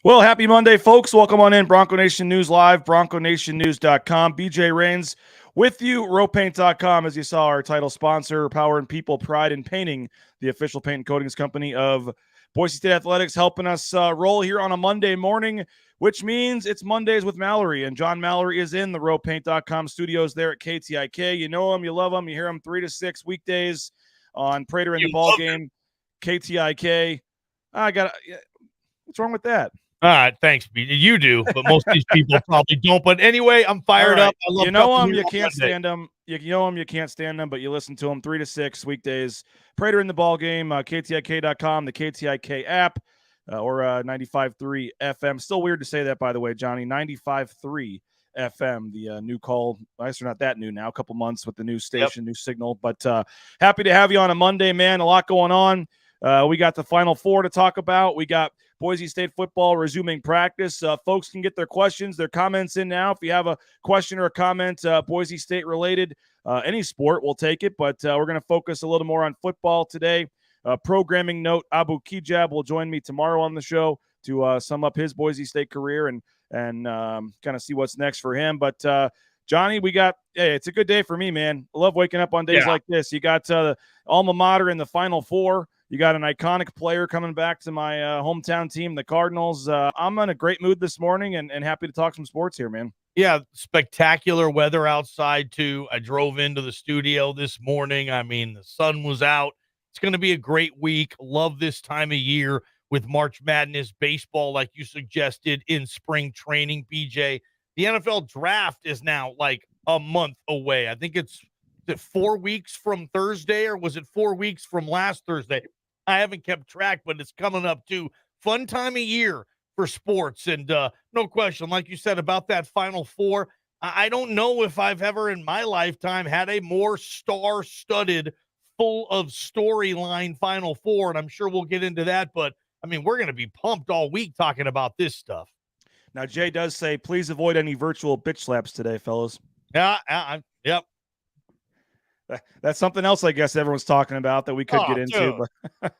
Well, happy Monday, folks. Welcome on in. Bronco Nation News Live, bronconationnews.com. BJ Rains with you, rowpaint.com. As you saw, our title sponsor, Power and People, Pride in Painting, the official paint and coatings company of Boise State Athletics, helping us roll here on a Monday morning, which means it's Mondays with Mallory. And John Mallory is in the rowpaint.com studios there at KTIK. You know him, you love him. You hear him 3 to 6 weekdays on Prater in the Ball Game, KTIK. What's wrong with that? All right, thanks, BJ. You do, but most of these people probably don't. But anyway, I'm fired up. I love you know him, you can't stand him. You know him, you can't stand him, but you listen to him 3 to 6 weekdays. Prater in the Ball Game, KTIK.com, the KTIK app, or 95.3 FM. Still weird to say that, by the way, Johnny. 95.3 FM, the new call. I guess they're not that new now, a couple months with the new station, new signal. But happy to have you on a Monday, man. A lot going on. We got the Final Four to talk about. We got Boise State football resuming practice. Folks can get their questions, their comments in now. If you have a question or a comment, Boise State related, any sport, we'll take it. But we're going to focus a little more on football today. Programming note, Abu Kijab will join me tomorrow on the show to sum up his Boise State career and kind of see what's next for him. But Johnny, it's a good day for me, man. I love waking up on days like this. You got the alma mater in the Final Four. You got an iconic player coming back to my hometown team, the Cardinals. I'm in a great mood this morning and happy to talk some sports here, man. Yeah, spectacular weather outside, too. I drove into the studio this morning. I mean, the sun was out. It's going to be a great week. Love this time of year with March Madness baseball, like you suggested, in spring training, BJ. The NFL draft is now like a month away. I think it's 4 weeks from Thursday, or was it 4 weeks from last Thursday? I haven't kept track, but it's coming up too. Fun time of year for sports. And no question, like you said about that Final Four, I don't know if I've ever in my lifetime had a more star-studded, full of storyline Final Four. And I'm sure we'll get into that. But, I mean, we're going to be pumped all week talking about this stuff. Now, Jay does say, please avoid any virtual bitch slaps today, fellas. Yeah, yep. That's something else, I guess, everyone's talking about that we could get into. But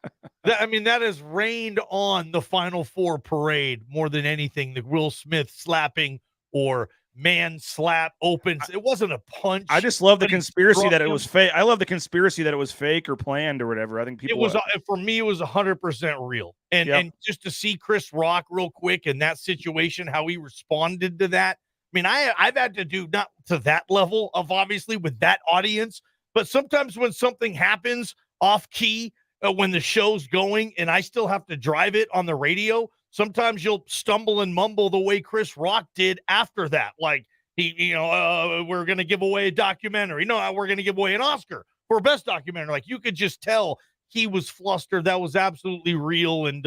that has rained on the Final Four parade more than anything. The Will Smith slapping or man slap opens. It wasn't a punch. I just love the conspiracy that it was fake. I love the conspiracy that it was fake or planned or whatever. I think people. For me, it was 100% real. And just to see Chris Rock real quick in that situation, how he responded to that. I mean, I've had to do not to that level of obviously with that audience. But sometimes when something happens off key, when the show's going and I still have to drive it on the radio, sometimes you'll stumble and mumble the way Chris Rock did after that. Like, we're going to give away a documentary. No, we're going to give away an Oscar for best documentary. Like, you could just tell he was flustered. That was absolutely real. And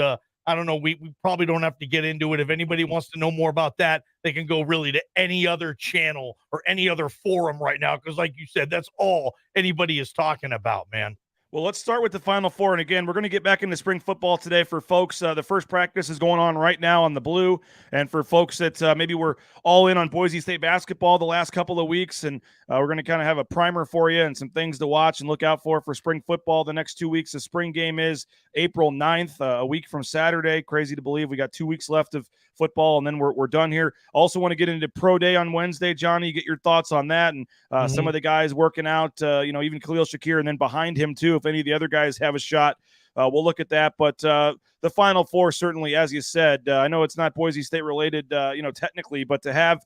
I don't know. We probably don't have to get into it. If anybody wants to know more about that, they can go really to any other channel or any other forum right now. Because like you said, that's all anybody is talking about, man. Well, let's start with the Final Four. And again, we're going to get back into spring football today for folks. The first practice is going on right now on the Blue. And for folks that maybe were all in on Boise State basketball the last couple of weeks, and we're going to kind of have a primer for you and some things to watch and look out for spring football the next 2 weeks. The spring game is April 9th, a week from Saturday. Crazy to believe we got 2 weeks left of football, and then we're done here. Also want to get into Pro Day on Wednesday. Johnny, get your thoughts on that and some of the guys working out, even Khalil Shakir, and then behind him too, if any of the other guys have a shot. We'll look at that. But the Final Four, certainly, as you said, I know it's not Boise State related, technically, but to have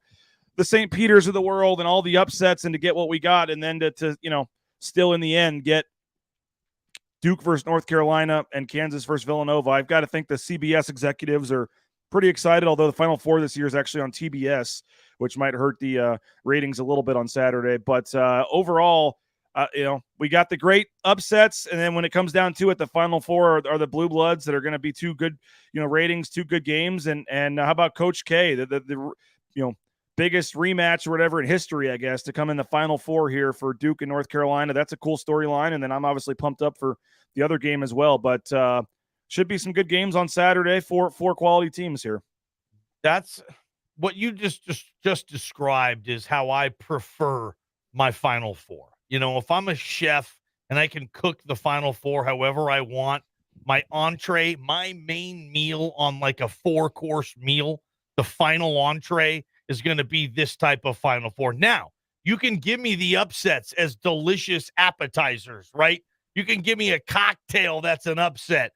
the St. Peters of the world and all the upsets and to get what we got, and then to still in the end get Duke versus North Carolina and Kansas versus Villanova. I've got to think the CBS executives are pretty excited, although the Final Four this year is actually on TBS, which might hurt the ratings a little bit on Saturday. But overall, we got the great upsets, and then when it comes down to it, the Final Four are the Blue Bloods that are going to be two good, ratings, two good games. And how about Coach K, the biggest rematch or whatever in history, I guess, to come in the Final Four here for Duke and North Carolina. That's a cool storyline, and then I'm obviously pumped up for the other game as well. But should be some good games on Saturday for four quality teams here. That's what you just described is how I prefer my Final Four. If I'm a chef and I can cook the Final Four however I want, my entree, my main meal on like a 4-course meal, the final entree is going to be this type of Final Four. Now, you can give me the upsets as delicious appetizers, right? You can give me a cocktail that's an upset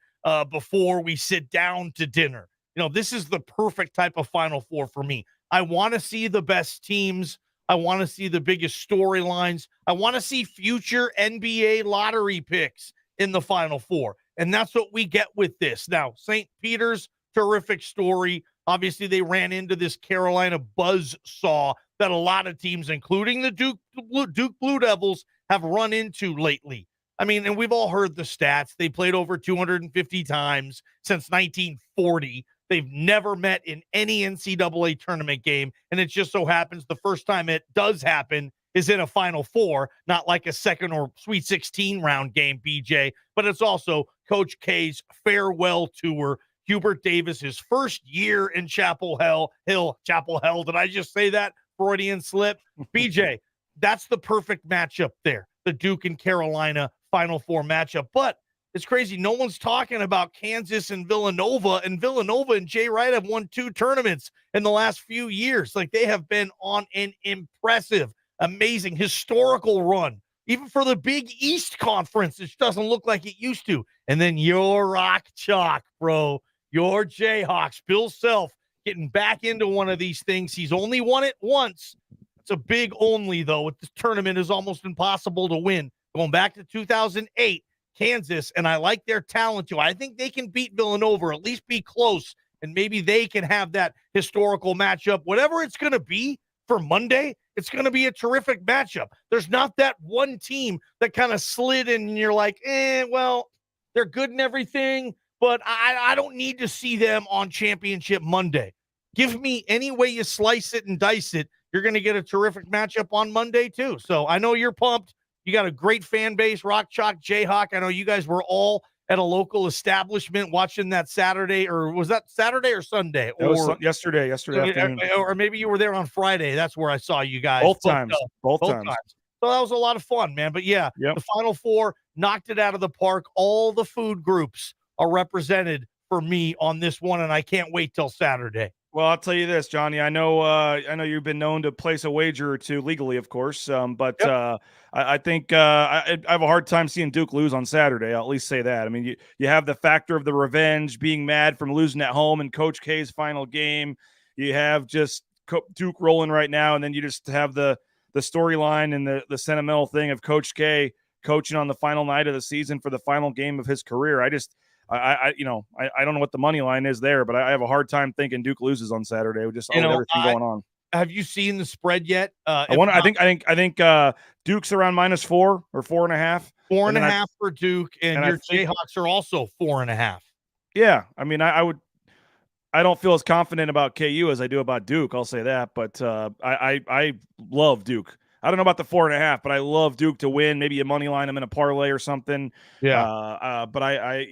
before we sit down to dinner. This is the perfect type of Final Four for me. I want to see the best teams. I want to see the biggest storylines. I want to see future NBA lottery picks in the Final Four. And that's what we get with this. Now, St. Peter's, terrific story. Obviously, they ran into this Carolina buzzsaw that a lot of teams, including the Duke Blue Devils, have run into lately. I mean, and we've all heard the stats. They played over 250 times since 1940. They've never met in any NCAA tournament game. And it just so happens the first time it does happen is in a Final Four, not like a second or Sweet 16 round game, BJ, but it's also Coach K's farewell tour. Hubert Davis, his first year in Chapel Hill. Did I just say that? Freudian slip. BJ, that's the perfect matchup there. The Duke and Carolina Final Four matchup. But it's crazy. No one's talking about Kansas and Villanova. And Villanova and Jay Wright have won 2 tournaments in the last few years. Like, they have been on an impressive, amazing, historical run. Even for the Big East Conference, it doesn't look like it used to. And then your Rock Chalk, bro. Your Jayhawks, Bill Self, getting back into one of these things. He's only won it once. It's a big only, though. With this tournament is almost impossible to win. Going back to 2008, Kansas, and I like their talent, too. I think they can beat Villanova, or at least be close, and maybe they can have that historical matchup. Whatever it's going to be for Monday, it's going to be a terrific matchup. There's not that one team that kind of slid in, and you're like, well, they're good and everything, but I don't need to see them on Championship Monday. Give me any way you slice it and dice it, you're going to get a terrific matchup on Monday, too. So I know you're pumped. You got a great fan base, Rock Chalk, Jayhawk. I know you guys were all at a local establishment watching that Saturday, or was that Saturday or Sunday? That was yesterday afternoon. Or maybe you were there on Friday. That's where I saw you guys. Both times. Both times. So that was a lot of fun, man. But yeah, The Final Four knocked it out of the park. All the food groups are represented for me on this one, and I can't wait till Saturday. Well, I'll tell you this, Johnny. I know you've been known to place a wager or two legally, of course. I think I have a hard time seeing Duke lose on Saturday. I'll at least say that. I mean, you have the factor of the revenge, being mad from losing at home in Coach K's final game. You have just Duke rolling right now, and then you just have the storyline and the sentimental thing of Coach K coaching on the final night of the season for the final game of his career. I don't know what the money line is there, but I have a hard time thinking Duke loses on Saturday with just everything going on. Have you seen the spread yet? I think Duke's around -4 or 4.5. 4.5 for Duke, and your Jayhawks are also 4.5. Yeah, I mean, I don't feel as confident about KU as I do about Duke. I'll say that, but I love Duke. I don't know about the 4.5, but I love Duke to win. Maybe a money line them in a parlay or something. Yeah. But I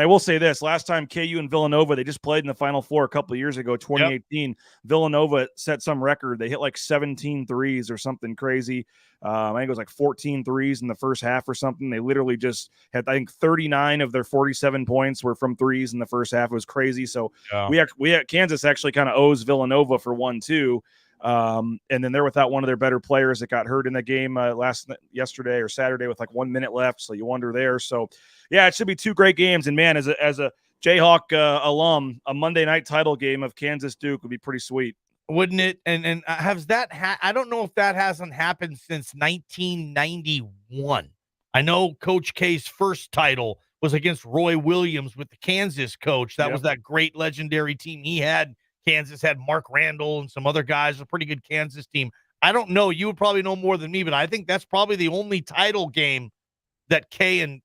will say this: last time KU and Villanova, they just played in the Final Four a couple of years ago, 2018. Yep. Villanova set some record. They hit like 17 threes or something crazy. I think it was like 14 threes in the first half or something. They literally just had, I think, 39 of their 47 points were from threes in the first half. It was crazy. So we had Kansas actually kind of owes Villanova for 1-2. And then they're without one of their better players that got hurt in the game yesterday or Saturday with like 1 minute left. So you wonder there. So yeah, it should be 2 great games. And man, as a Jayhawk alum, a Monday night title game of Kansas Duke would be pretty sweet, wouldn't it? And has that? I don't know if that hasn't happened since 1991. I know Coach K's first title was against Roy Williams with the Kansas coach. That was that great legendary team he had. Kansas had Mark Randall and some other guys, a pretty good Kansas team. I don't know. You would probably know more than me, but I think that's probably the only title game that K and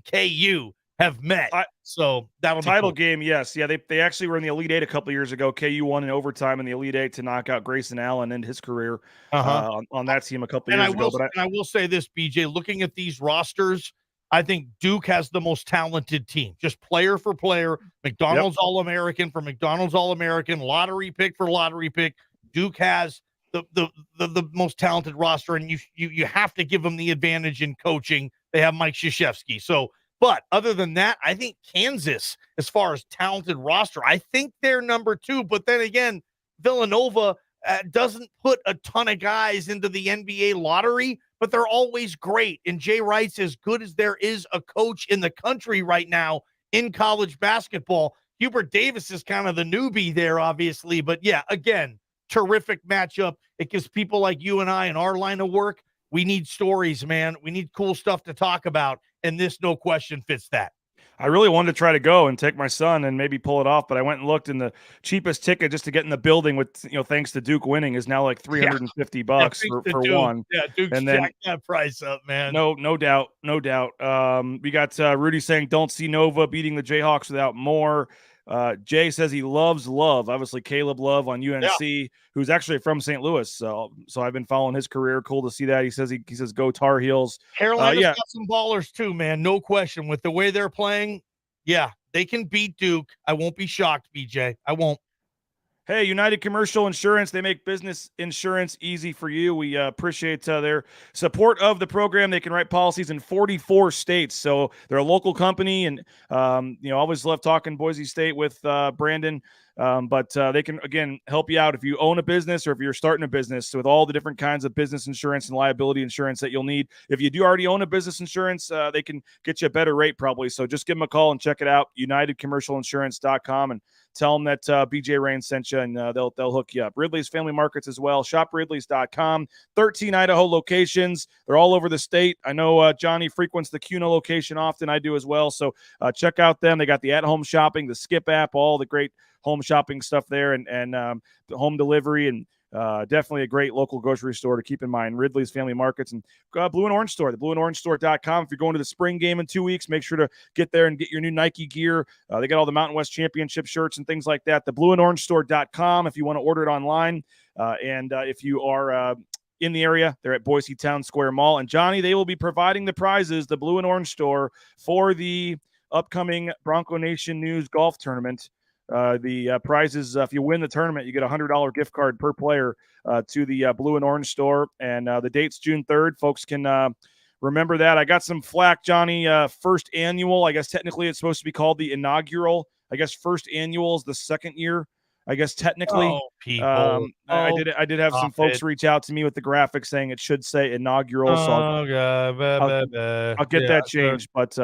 KU have met. So that'll title be cool. game. Yes. Yeah. They actually were in the Elite Eight a couple of years ago. KU won in overtime in the Elite Eight to knock out Grayson Allen and his career on that team a couple of years ago. I will say this, BJ, looking at these rosters, I think Duke has the most talented team, just player for player. McDonald's All-American for McDonald's All-American, lottery pick for lottery pick. Duke has the most talented roster, and you have to give them the advantage in coaching. they have Mike Krzyzewski. So, but other than that, I think Kansas, as far as talented roster, I think they're number 2. But then again, Villanova doesn't put a ton of guys into the NBA lottery, but they're always great. And Jay Wright's as good as there is a coach in the country right now in college basketball. Hubert Davis is kind of the newbie there, obviously. But yeah, again, terrific matchup. It gives people like you and I in our line of work, we need stories, man. We need cool stuff to talk about. And this, no question, fits that. I really wanted to try to go and take my son and maybe pull it off, but I went and looked, and the cheapest ticket just to get in the building with, thanks to Duke winning, is now like $350 for one. Yeah, Duke's and then, jacked that price up, man. No doubt. We got Rudy saying, don't see Nova beating the Jayhawks without more. Jay says he loves Love, obviously Caleb Love on UNC, who's actually from St. Louis. So I've been following his career. Cool to see that. He says go Tar Heels. Carolina's got some ballers too, man. No question. With the way they're playing, yeah, they can beat Duke. I won't be shocked, BJ. I won't. Hey, United Commercial Insurance, they make business insurance easy for you. We appreciate their support of the program. They can write policies in 44 states. So they're a local company, and, always love talking Boise State with Brandon. But they can, again, help you out if you own a business or if you're starting a business with all the different kinds of business insurance and liability insurance that you'll need. If you do already own a business insurance, they can get you a better rate probably. So just give them a call and check it out, UnitedCommercialInsurance.com, and tell them that BJ Rain sent you, and they'll hook you up. Ridley's Family Markets as well. ShopRidleys.com. 13 Idaho locations. They're all over the state. I know Johnny frequents the Cuna location often. I do as well. So check out them. They got the at-home shopping, the Skip app, all the great home shopping stuff there, and the home delivery, and definitely a great local grocery store to keep in mind. Ridley's Family Markets, and Blue and Orange Store, the blueandorangestore.com. If you're going to the spring game in 2 weeks, make sure to get there and get your new Nike gear. They got all the Mountain West Championship shirts and things like that. The blueandorangestore.com if you want to order it online. And if you are in the area, they're at Boise Town Square Mall. And Johnny, they will be providing the prizes, the Blue and Orange Store, for the upcoming Bronco Nation News Golf Tournament. The prizes, if you win the tournament, you get a $100 gift card per player to the Blue and Orange Store. And the date's June 3rd. Folks can remember that. I got some flack, Johnny. First annual, I guess technically it's supposed to be called the inaugural. I guess first annual is the second year, I guess technically. Oh, people. I did have some folks reach out to me with the graphics saying it should say inaugural. So I'll get that changed. But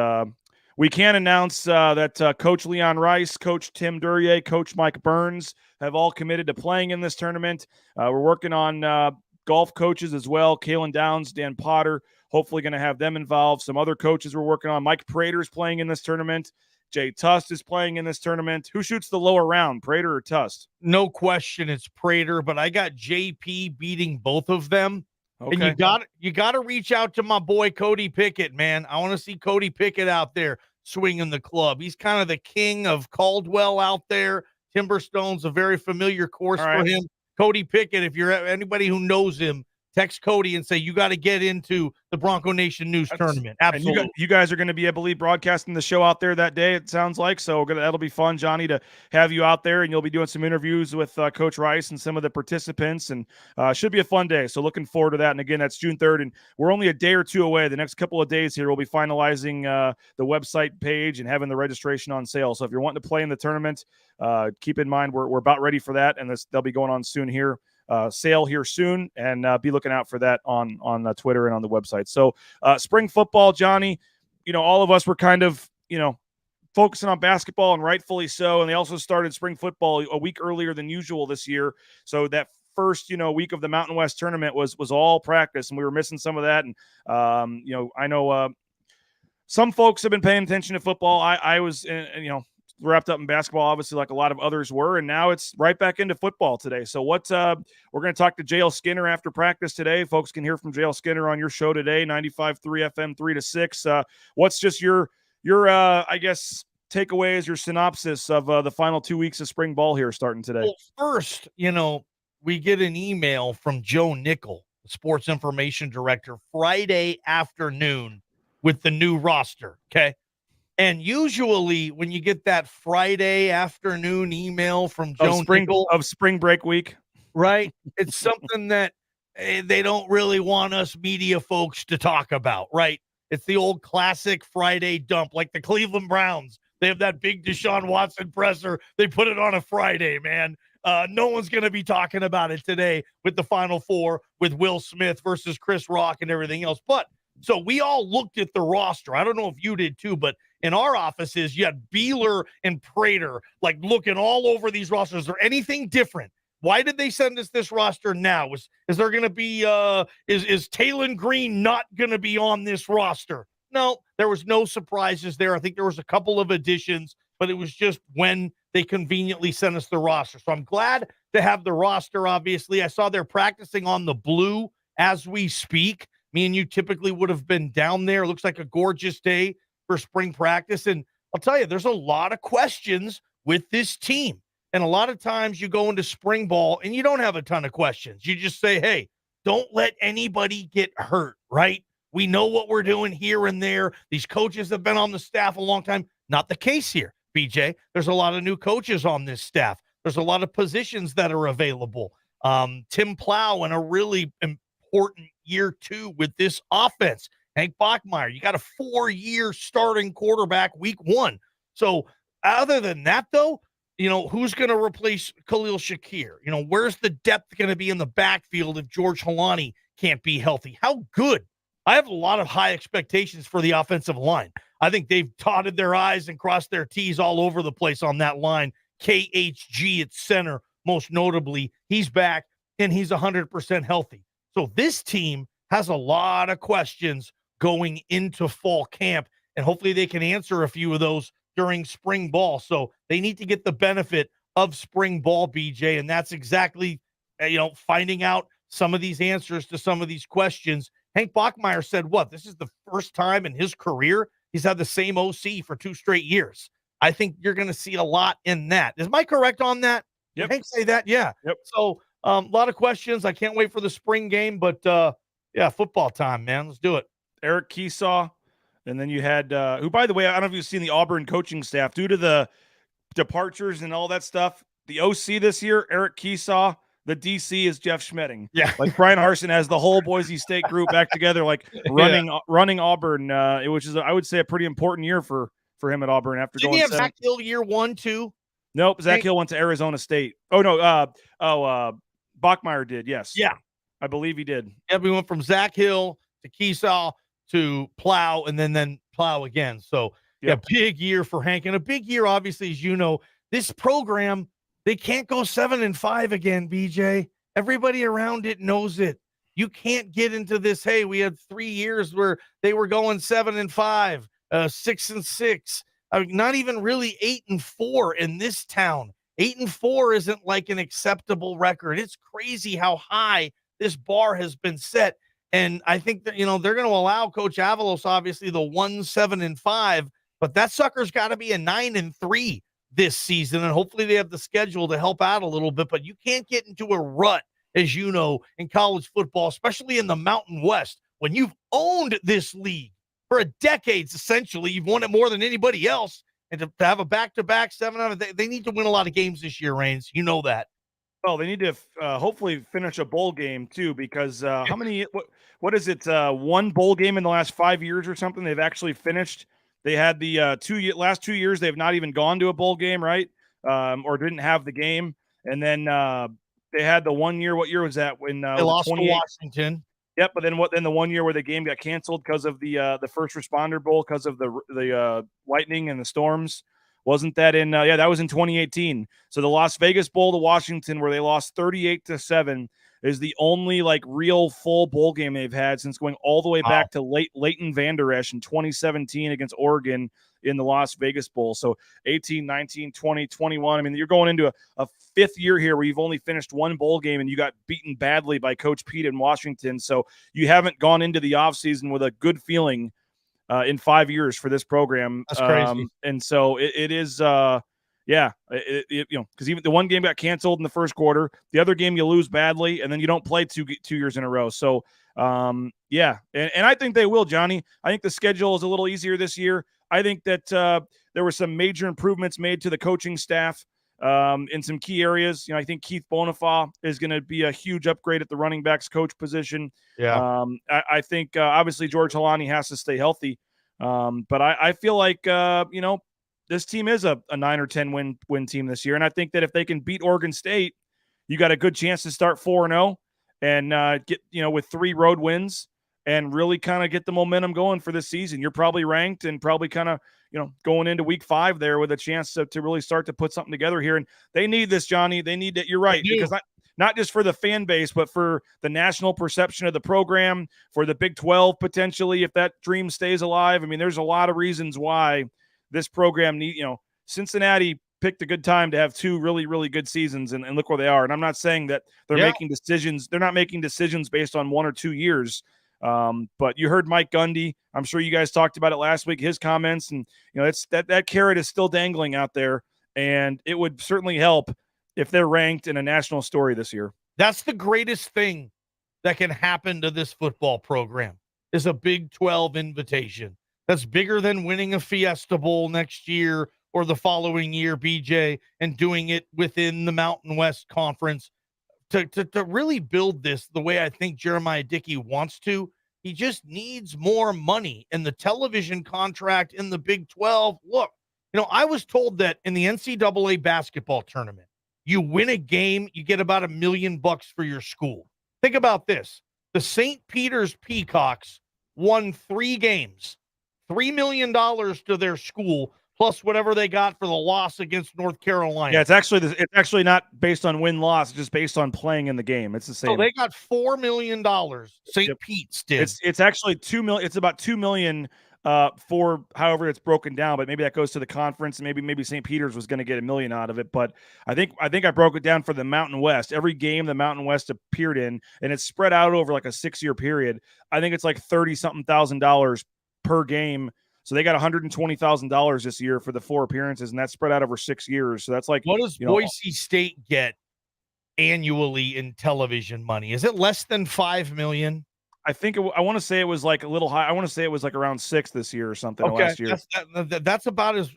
we can announce that Coach Leon Rice, Coach Tim Duryea, Coach Mike Burns have all committed to playing in this tournament. We're working on golf coaches as well. Kalen Downs, Dan Potter, hopefully going to have them involved. Some other coaches we're working on. Mike Prater is playing in this tournament. Jay Tust is playing in this tournament. Who shoots the lower round, Prater or Tust? No question it's Prater, but I got JP beating both of them. Okay. And you got to reach out to my boy Cody Pickett, man. I want to see Cody Pickett out there swinging the club. He's kind of the king of Caldwell out there. Timberstone's a very familiar course for him. Cody Pickett, if you're anybody who knows him, text Cody and say, you got to get into the Bronco Nation News Tournament. Absolutely. And you guys are going to be, I believe, broadcasting the show out there that day, it sounds like. So that'll be fun, Johnny, to have you out there. And you'll be doing some interviews with Coach Rice and some of the participants. And should be a fun day. So looking forward to that. And again, that's June 3rd. And we're only a day or two away. The next couple of days here, we'll be finalizing the website page and having the registration on sale. So if you're wanting to play in the tournament, keep in mind we're about ready for that. And they'll be going on soon here. Sale here soon, and be looking out for that on Twitter and on the website. So spring football, Johnny, all of us were kind of, focusing on basketball, and rightfully so. And they also started spring football a week earlier than usual this year. So that first, week of the Mountain West tournament was all practice, and we were missing some of that. And, I know some folks have been paying attention to football. I was, wrapped up in basketball, obviously, like a lot of others were, and now it's right back into football today. So we're going to talk to JL Skinner after practice today. Folks can hear from JL Skinner on your show today, 95.3 FM, 3 to 6. What's just your I guess, takeaways, your synopsis of the final 2 weeks of spring ball here starting today? Well, first, we get an email from Joe Nickel, the sports information director, Friday afternoon with the new roster, okay? And usually when you get that Friday afternoon email from Joe Nickel of spring break week, right? It's something that they don't really want us media folks to talk about, right? It's the old classic Friday dump, like the Cleveland Browns. They have that big Deshaun Watson presser. They put it on a Friday, man. No one's going to be talking about it today with the Final Four with Will Smith versus Chris Rock and everything else. But so we all looked at the roster. I don't know if you did too, but in our offices, you had Beeler and Prater like looking all over these rosters. Is there anything different? Why did they send us this roster now? Is there going to be is Talon Green not going to be on this roster? No, there was no surprises there. I think there was a couple of additions, but it was just when they conveniently sent us the roster. So I'm glad to have the roster, obviously. I saw they're practicing on the blue as we speak. Me and you typically would have been down there. It looks like a gorgeous day for spring practice. And I'll tell you, there's a lot of questions with this team. And a lot of times you go into spring ball and you don't have a ton of questions. You just say, hey, don't let anybody get hurt, right? We know what we're doing here and there. These coaches have been on the staff a long time. Not the case here, BJ. There's a lot of new coaches on this staff. There's a lot of positions that are available. Tim Plow in a really important year two with this offense. Hank Bachmeier, you got a 4-year starting quarterback week one. So other than that, though, who's going to replace Khalil Shakir? Where's the depth going to be in the backfield if George Holani can't be healthy? How good? I have a lot of high expectations for the offensive line. I think they've dotted their I's and crossed their T's all over the place on that line. KHG at center, most notably, he's back and he's 100% healthy. So this team has a lot of questions going into fall camp, and hopefully they can answer a few of those during spring ball. So they need to get the benefit of spring ball, BJ, and that's exactly, finding out some of these answers to some of these questions. Hank Bachmeier said, this is the first time in his career he's had the same OC for 2 straight years. I think you're going to see a lot in that. Is Mike correct on that? Yep. Did Hank say that? Yeah. Yep. So a lot of questions. I can't wait for the spring game, but football time, man. Let's do it. Eric Keesaw. And then you had, who, by the way, I don't know if you've seen the Auburn coaching staff, due to the departures and all that stuff, the OC this year, Eric Keesaw, the DC is Jeff Schmedding. Yeah. Like Brian Harsin has the whole Boise State group back together, like running Auburn, which is, I would say, a pretty important year for him at Auburn after Didn't going he have Zach Hill year 1, too? Nope. Zach Hill went to Arizona State. Oh, no. Bachmeier did. Yes. Yeah. I believe he did. Yeah, we went from Zach Hill to Keesaw to Plow and then Plow again. So, big year for Hank, and a big year, obviously, as you know, this program, they can't go 7-5 again, BJ. Everybody around it knows it. You can't get into this, hey, we had 3 years where they were going 7-5, 6-6. I mean, not even really 8-4 in this town. 8-4 isn't like an acceptable record. It's crazy how high this bar has been set. And I think that, they're going to allow Coach Avalos, obviously, the 1-7-5, but that sucker's got to be a 9-3 this season. And hopefully they have the schedule to help out a little bit, but you can't get into a rut, as you know, in college football, especially in the Mountain West, when you've owned this league for decades, essentially. You've won it more than anybody else. And to have a back-to-back 7, they need to win a lot of games this year, Raines. You know that. Well, they need to hopefully finish a bowl game too, because how many? What is it? 1 bowl game in the last 5 years or something? They've actually finished. They had the last 2 years. They've not even gone to a bowl game, right? Or didn't have the game. And then they had the 1 year. What year was that? When they lost to Washington. Yep. But then the 1 year where the game got canceled because of the first responder bowl, because of the lightning and the storms. Wasn't that in that was in 2018. So the Las Vegas Bowl to Washington, where they lost 38-7, is the only real full bowl game they've had since going all the way back to Leighton Vander Esch in 2017 against Oregon in the Las Vegas Bowl. So 18, 19, 20, 21. I mean, you're going into a 5th year here where you've only finished 1 bowl game and you got beaten badly by Coach Pete in Washington. So you haven't gone into the offseason with a good feeling in 5 years for this program. That's crazy. And so it is, because even the one game got canceled in the first quarter, the other game you lose badly, and then you don't play 2 years in a row. So, and I think they will, Johnny. I think the schedule is a little easier this year. I think that there were some major improvements made to the coaching staff. in some key areas. I think Keith Boniface is going to be a huge upgrade at the running backs coach position. Yeah. I think obviously George Halani has to stay healthy. But I feel like, this team is a 9 or 10 win team this year. And I think that if they can beat Oregon State, you got a good chance to start 4-0 and get, with 3 road wins and really kind of get the momentum going for this season. You're probably ranked and probably kind of, going into week 5 there with a chance to really start to put something together here. And they need this, Johnny. They need it. You're right. Because not just for the fan base, but for the national perception of the program, for the Big 12 potentially, if that dream stays alive. I mean, there's a lot of reasons why this program Cincinnati picked a good time to have 2 really, really good seasons, and look where they are. And I'm not saying that they're making decisions. They're not making decisions based on 1 or 2 years. But you heard Mike Gundy. I'm sure you guys talked about it last week, his comments, and it's that carrot is still dangling out there, and it would certainly help if they're ranked in a national story this year. That's the greatest thing that can happen to this football program is a Big 12 invitation. That's bigger than winning a Fiesta Bowl next year or the following year, BJ, and doing it within the Mountain West Conference. To really build this the way I think Jeremiah Dickey wants to, he just needs more money. And the television contract in the Big 12, look, I was told that in the NCAA basketball tournament, you win a game, you get about $1 million for your school. Think about this. The St. Peter's Peacocks won 3 games, $3 million to their school, plus whatever they got for the loss against North Carolina. Yeah, it's actually not based on win-loss, it's just based on playing in the game. It's the same. So they got $4 million. St. Pete's did. It's actually $2 million. It's about $2 million for however it's broken down, but maybe that goes to the conference, and maybe St. Peter's was going to get $1 million out of it. But I think I broke it down for the Mountain West. Every game the Mountain West appeared in, and it's spread out over like a 6-year period. I think it's like $30-something thousand per game. So they got $120,000 this year for the 4 appearances, and that's spread out over 6 years. So that's like, what does Boise State get annually in television money? Is it less than $5 million? I think I want to say it was like a little high. I want to say it was like around 6 this year or something. Okay, last year. That's about as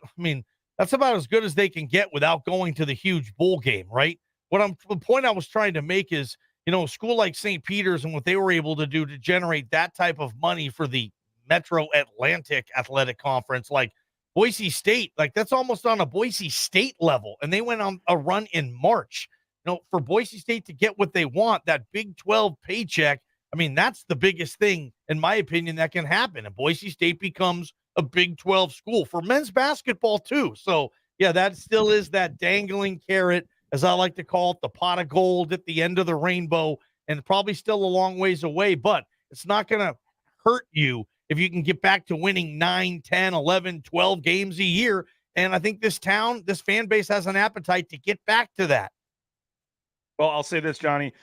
good as they can get without going to the huge bowl game, right? The point I was trying to make is, a school like St. Peter's and what they were able to do to generate that type of money for the Metro Atlantic Athletic Conference, like Boise State, like that's almost on a Boise State level. And they went on a run in March. For Boise State to get what they want, that Big 12 paycheck, I mean, that's the biggest thing, in my opinion, that can happen. And Boise State becomes a Big 12 school for men's basketball too. So yeah, that still is that dangling carrot, as I like to call it, the pot of gold at the end of the rainbow, and probably still a long ways away, but it's not going to hurt you if you can get back to winning 9, 10, 11, 12 games a year. And I think this fan base has an appetite to get back to that. Well, I'll say this, Johnny.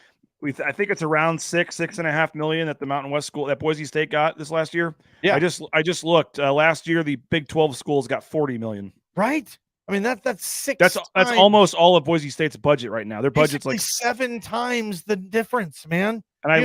I think it's around $6.5 million that the Mountain West school that Boise State got this last year. Yeah. I just looked last year. The Big 12 schools got $40 million. Right. I mean, that's 6. That's almost all of Boise State's budget right now. Their budget's like 7 times the difference, man. And I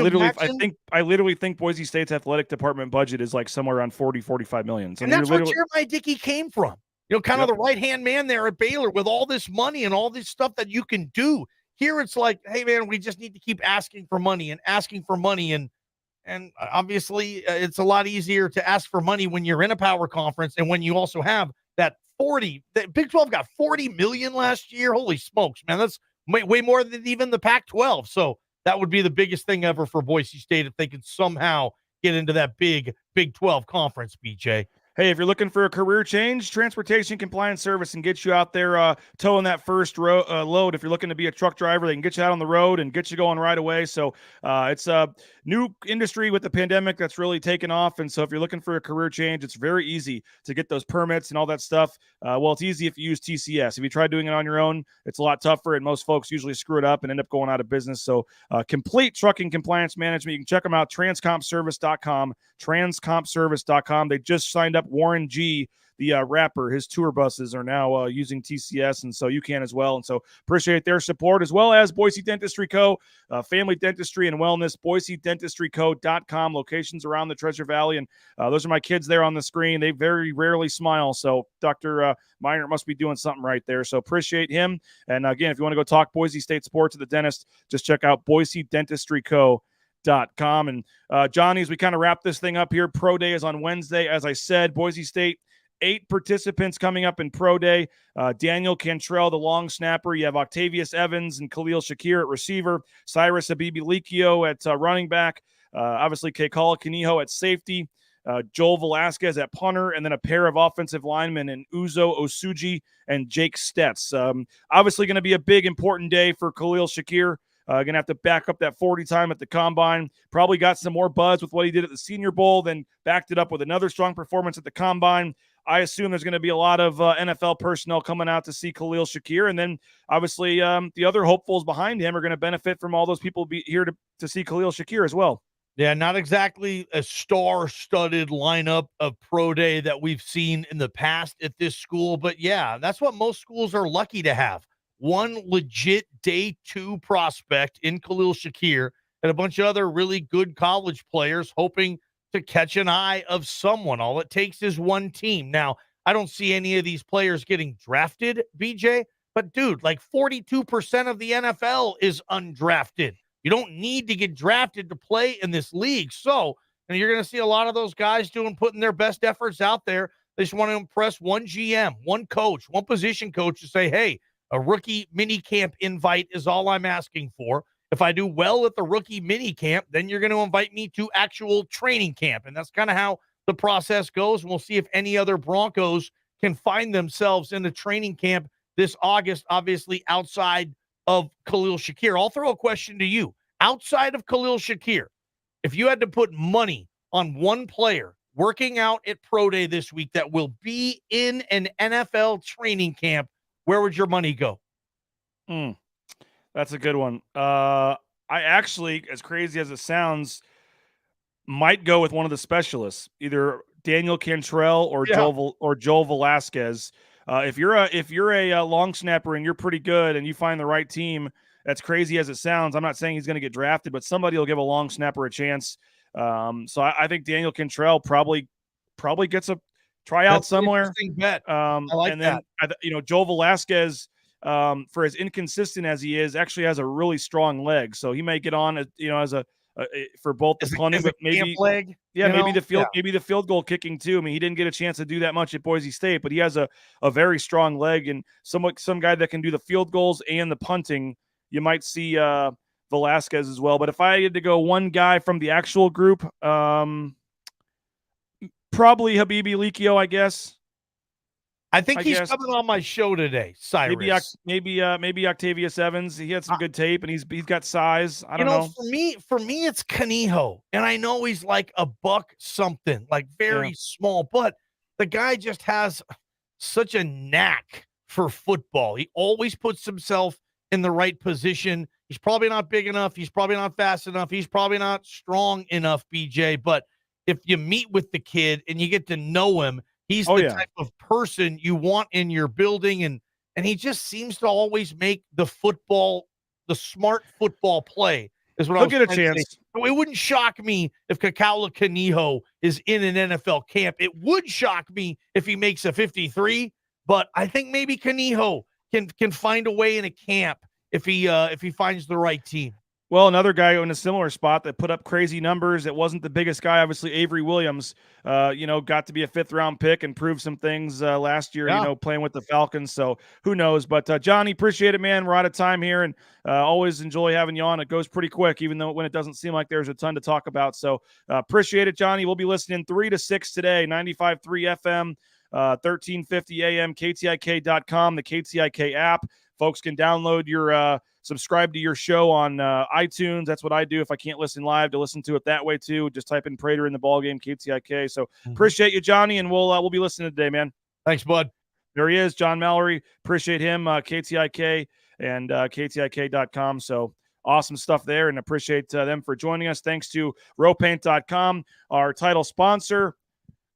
literally think Boise State's athletic department budget is like somewhere around $40-45 million. So and that's where Jeremiah Dickey came from. Kind of the right-hand man there at Baylor with all this money and all this stuff that you can do. Here it's like, hey, man, we just need to keep asking for money. And obviously it's a lot easier to ask for money when you're in a power conference and when you also have that the Big 12 got $40 million last year. Holy smokes, man. That's way more than even the Pac-12. So that would be the biggest thing ever for Boise State if they could somehow get into that big Big 12 conference, BJ. Hey, if you're looking for a career change, Transportation Compliance Service can get you out there towing that first load. If you're looking to be a truck driver, they can get you out on the road and get you going right away. So it's a new industry with the pandemic that's really taken off. And so if you're looking for a career change, it's very easy to get those permits and all that stuff. Well, it's easy if you use TCS. If you try doing it on your own, it's a lot tougher, and most folks usually screw it up and end up going out of business. So complete trucking compliance management. You can check them out, transcompservice.com, transcompservice.com. They just signed up Warren G., the rapper, his tour buses are now using TCS, and so you can as well. And so appreciate their support, as well as Boise Dentistry Co., family dentistry and wellness, BoiseDentistryCo.com, locations around the Treasure Valley. And those are my kids there on the screen. They very rarely smile, so Dr. Miner must be doing something right there. So appreciate him. And again, if you want to go talk Boise State sports at the dentist, just check out BoiseDentistryCo.com. And Johnny, as we kind of wrap this thing up here, Pro Day is on Wednesday. As I said, Boise State, 8 participants coming up in Pro Day. Daniel Cantrell, the long snapper. You have Octavius Evans and Khalil Shakir at receiver. Cyrus Abibi-Likio at running back. Obviously, Kekala Kaniho at safety. Joel Velasquez at punter, and then a pair of offensive linemen in Uzo Osuji and Jake Stetz. Obviously going to be a big, important day for Khalil Shakir. Going to have to back up that 40 time at the combine. Probably got some more buzz with what he did at the Senior Bowl, then backed it up with another strong performance at the combine. I assume there's going to be a lot of NFL personnel coming out to see Khalil Shakir. And then, obviously, the other hopefuls behind him are going to benefit from all those people be here to see Khalil Shakir as well. Yeah, not exactly a star-studded lineup of Pro Day that we've seen in the past at this school. But, yeah, that's what most schools are lucky to have. One legit day 2 prospect in Khalil Shakir and a bunch of other really good college players hoping to catch an eye of someone. All it takes is one team. Now, I don't see any of these players getting drafted, BJ, but, dude, like 42% of the NFL is undrafted. You don't need to get drafted to play in this league. So, and you're going to see a lot of those guys putting their best efforts out there. They just want to impress one GM, one coach, one position coach to say, hey, a rookie mini camp invite is all I'm asking for. If I do well at the rookie mini camp, then you're going to invite me to actual training camp. And that's kind of how the process goes. And we'll see if any other Broncos can find themselves in the training camp this August, obviously outside of Khalil Shakir. I'll throw a question to you. Outside of Khalil Shakir, if you had to put money on one player working out at Pro Day this week that will be in an NFL training camp, where would your money go? That's a good one. I actually, as crazy as it sounds, might go with one of the specialists, either Daniel Cantrell or Joel Velasquez. If you're a long snapper and you're pretty good and you find the right team, that's crazy as it sounds, I'm not saying he's going to get drafted, but somebody will give a long snapper a chance. So I think Daniel Cantrell probably gets a tryout somewhere. Bet. I like that. Joel Velasquez, for as inconsistent as he is, actually has a really strong leg. So he may get on, as a for both the punting, but maybe leg. Maybe the field goal kicking too. I mean, he didn't get a chance to do that much at Boise State, but he has a very strong leg, and some guy that can do the field goals and the punting. You might see Velasquez as well. But if I had to go one guy from the actual group, probably Abibi-Likio, I guess. I think he's coming on my show today, Cyrus. Maybe Octavius Evans. He had some good tape, and he's got size. I don't know. For me, it's Kaniho, and I know he's like a buck something, like very small, but the guy just has such a knack for football. He always puts himself in the right position. He's probably not big enough. He's probably not fast enough. He's probably not strong enough, BJ. But if you meet with the kid and you get to know him, he's the type of person you want in your building. And he just seems to always make the smart football play is what I'll get a chance. It wouldn't shock me if Kekala Kaniho is in an NFL camp. It would shock me if he makes a 53, but I think maybe Kaniho can find a way in a camp if he finds the right team. Well, another guy in a similar spot that put up crazy numbers. It wasn't the biggest guy, obviously. Avery Williams, got to be a 5th-round pick and proved some things last year. Playing with the Falcons. So who knows? But Johnny, appreciate it, man. We're out of time here, and always enjoy having you on. It goes pretty quick, even though when it doesn't seem like there's a ton to talk about. So appreciate it, Johnny. We'll be listening 3 to 6 today, 95.3 FM, 1350 AM, KTIK.com, the KTIK app. Folks can download your subscribe to your show on iTunes. That's what I do if I can't listen live, to listen to it that way too. Just type in Prater in the ballgame, KTIK. So appreciate you, Johnny, and we'll be listening today, man. Thanks, bud. There he is, John Mallory. Appreciate him, KTIK and KTIK.com. So awesome stuff there, and appreciate them for joining us. Thanks to rowpaint.com, our title sponsor.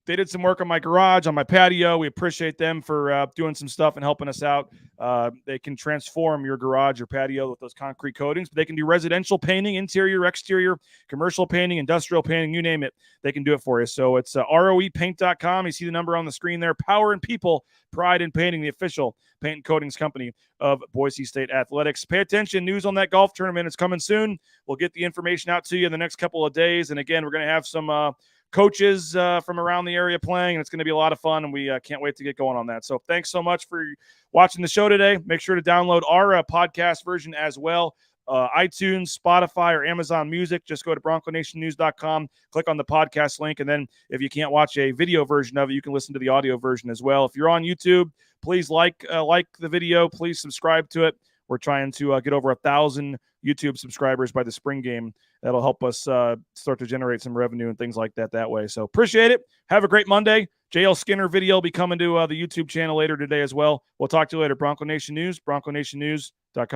they did some work on my garage, on my patio. We appreciate them for doing some stuff and helping us out. They can transform your garage or patio with those concrete coatings. But they can do residential painting, interior, exterior, commercial painting, industrial painting, you name it. They can do it for you. So it's roepaint.com. You see the number on the screen there. Power and people, pride in painting, the official paint and coatings company of Boise State Athletics. Pay attention. News on that golf tournament is coming soon. We'll get the information out to you in the next couple of days. And again, we're going to have some coaches from around the area playing, and it's going to be a lot of fun, and we can't wait to get going on that. So thanks so much for watching the show today. Make sure to download our podcast version as well. iTunes, Spotify, or Amazon Music. Just go to BroncoNationNews.com, click on the podcast link, and then if you can't watch a video version of it, you can listen to the audio version as well. If you're on YouTube, please like the video. Please subscribe to it. We're trying to get over 1,000 YouTube subscribers by the spring game. That'll help us start to generate some revenue and things like that way. So appreciate it. Have a great Monday. JL Skinner video will be coming to the YouTube channel later today as well. We'll talk to you later. Bronco Nation News, BroncoNationNews.com.